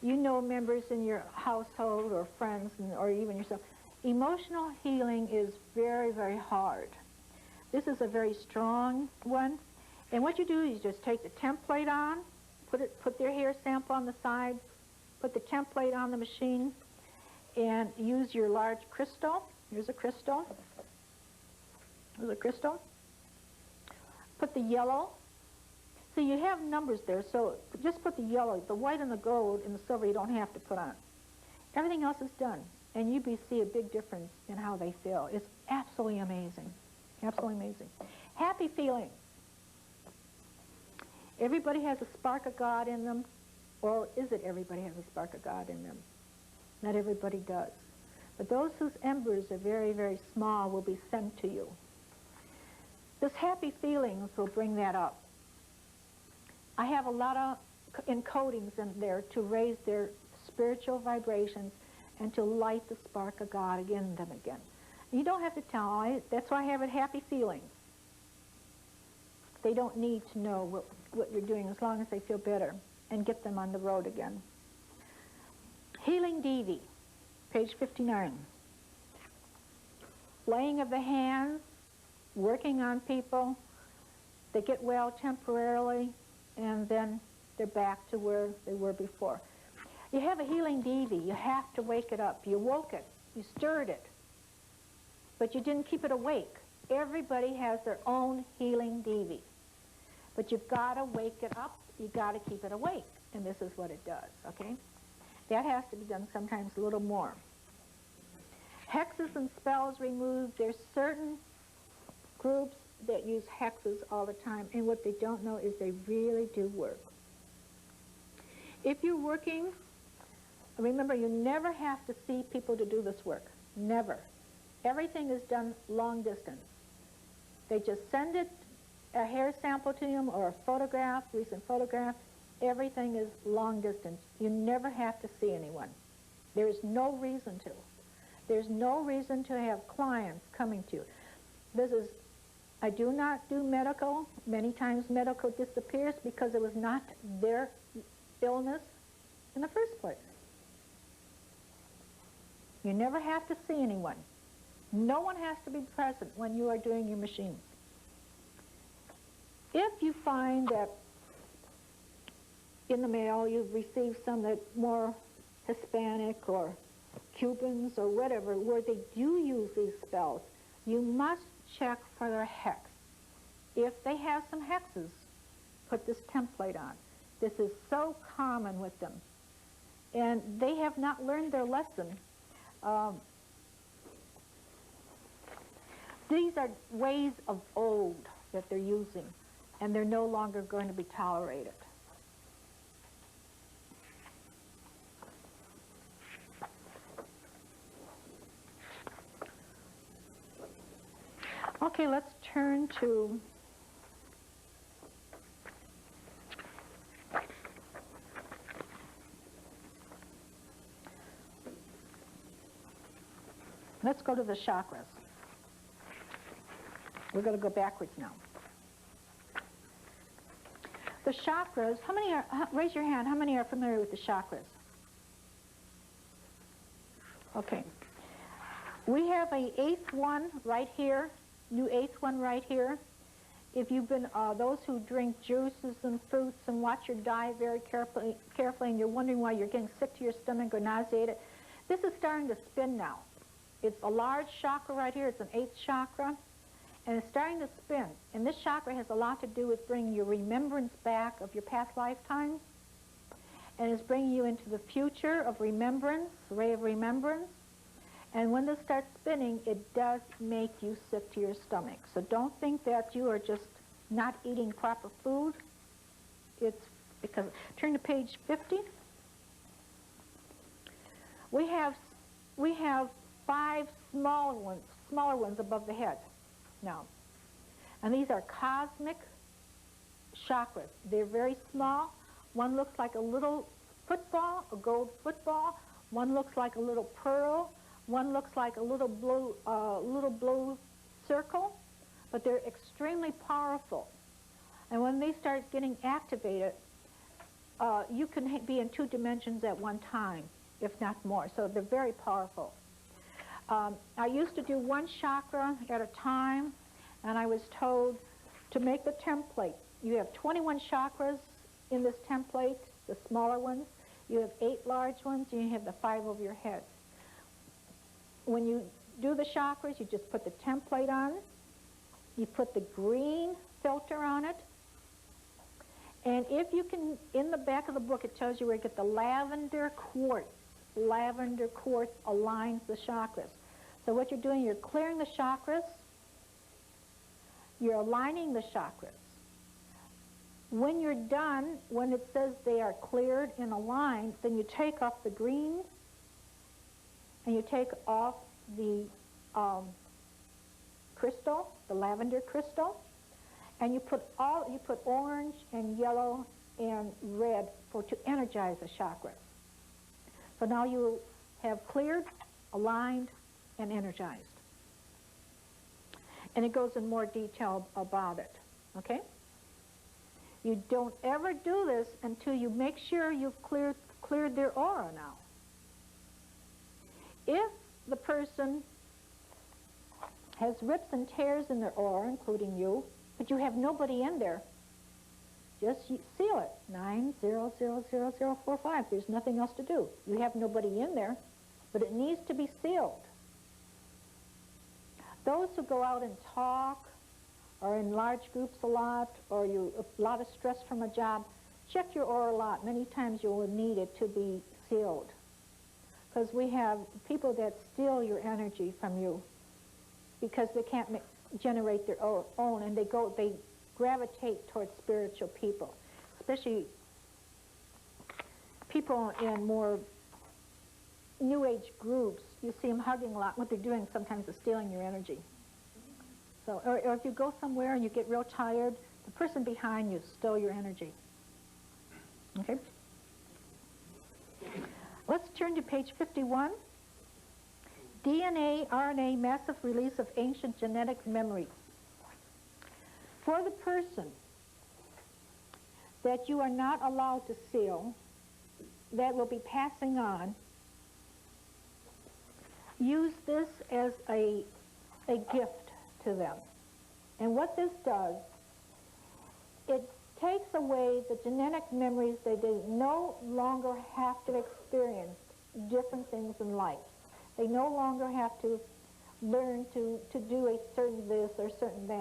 you know members in your household or friends or even yourself. Emotional healing is very, very hard. This is a very strong one. And what you do is just take the template on, put their hair sample on the side, put the template on the machine, and use your large crystal. Here's a crystal. Here's a crystal. Put the yellow. So you have numbers there, so just put the yellow, the white and the gold and the silver you don't have to put on. Everything else is done, and you see a big difference in how they feel. It's absolutely amazing, absolutely amazing. Happy feelings. Everybody has a spark of God in them, or is it everybody has a spark of God in them? Not everybody does. But those whose embers are very, very small will be sent to you. This happy feelings will bring that up. I have a lot of encodings in there to raise their spiritual vibrations and to light the spark of God again in them again. You don't have to tell them. That's why I have it happy feelings. They don't need to know what you're doing as long as they feel better and get them on the road again. Healing Devi, page 59. Laying of the hands, working on people. They get well temporarily, and then they're back to where they were before. You have a healing Devi. You have to wake it up. You woke it. You stirred it. But you didn't keep it awake. Everybody has their own healing Devi. But you've got to wake it up. You've got to keep it awake. And this is what it does, okay? That has to be done sometimes a little more. Hexes and spells removed. There's certain groups that use hexes all the time, and what they don't know is they really do work. If you're working, remember, you never have to see people to do this work. Never. Everything is done long distance. They just send it, a hair sample to them or a photograph, recent photograph. Everything is long distance. You never have to see anyone. There is no reason to. There's no reason to have clients coming to you. I do not do medical. Many times medical disappears because it was not their illness in the first place. You never have to see anyone. No one has to be present when you are doing your machines. If you find that in the mail you've received some that more Hispanic or Cubans or whatever, where they do use these spells, you must check for their hex. If they have some hexes, put this template on. This is so common with them. And they have not learned their lesson. These are ways of old that they're using, and they're no longer going to be tolerated. Okay, let's turn to let's go to the chakras. We're going to go backwards now. The chakras, how many are, raise your hand, how many are familiar with the chakras? Okay. We have a eighth one right here, new eighth one right here. If you've been, those who drink juices and fruits and watch your diet very carefully, and you're wondering why you're getting sick to your stomach or nauseated, this is starting to spin now. It's a large chakra right here, it's an eighth chakra, and it's starting to spin. And this chakra has a lot to do with bringing your remembrance back of your past lifetimes, and it's bringing you into the future of remembrance, ray of remembrance. And when this starts spinning, it does make you sick to your stomach. So don't think that you are just not eating proper food. It's because, turn to page 50. We have 5 smaller ones above the head now. And these are cosmic chakras. They're very small. One looks like a little football, a gold football. One looks like a little pearl. One looks like a little blue circle, but they're extremely powerful. And when they start getting activated, you can be in 2 dimensions at one time, if not more. So they're very powerful. I used to do 1 chakra at a time, and I was told to make the template. You have 21 chakras in this template, the smaller ones. You have 8 large ones, and you have the 5 over your head. When you do the chakras, you just put the template on. You put the green filter on it. And if you can, in the back of the book, it tells you where to get the lavender quartz. Lavender quartz aligns the chakras. So what you're doing, you're clearing the chakras. You're aligning the chakras. When you're done, when it says they are cleared and aligned, then you take off the green and you take off the crystal, the lavender crystal, and you put orange and yellow and red to energize the chakras. So now you have cleared, aligned, and energized. And it goes in more detail about it, okay? You don't ever do this until you make sure you've cleared their aura now. If the person has rips and tears in their aura, including you, but you have nobody in there, just seal it. 900045. There's nothing else to do. You have nobody in there, but it needs to be sealed. Those who go out and talk, or in large groups a lot, or a lot of stress from a job, check your aura a lot. Many times you will need it to be sealed. Because we have people that steal your energy from you because they can't generate their own, and they gravitate towards spiritual people, especially people in more New Age groups. You see them hugging a lot. What they're doing sometimes is stealing your energy. So, or if you go somewhere and you get real tired, the person behind you stole your energy. Okay? Let's turn to page 51. DNA, RNA, massive release of ancient genetic memories. For the person that you are not allowed to seal, that will be passing on, use this as a gift to them. And what this does, it takes away the genetic memories that they no longer have to experience different things in life. They no longer have to learn to do a certain this or certain that.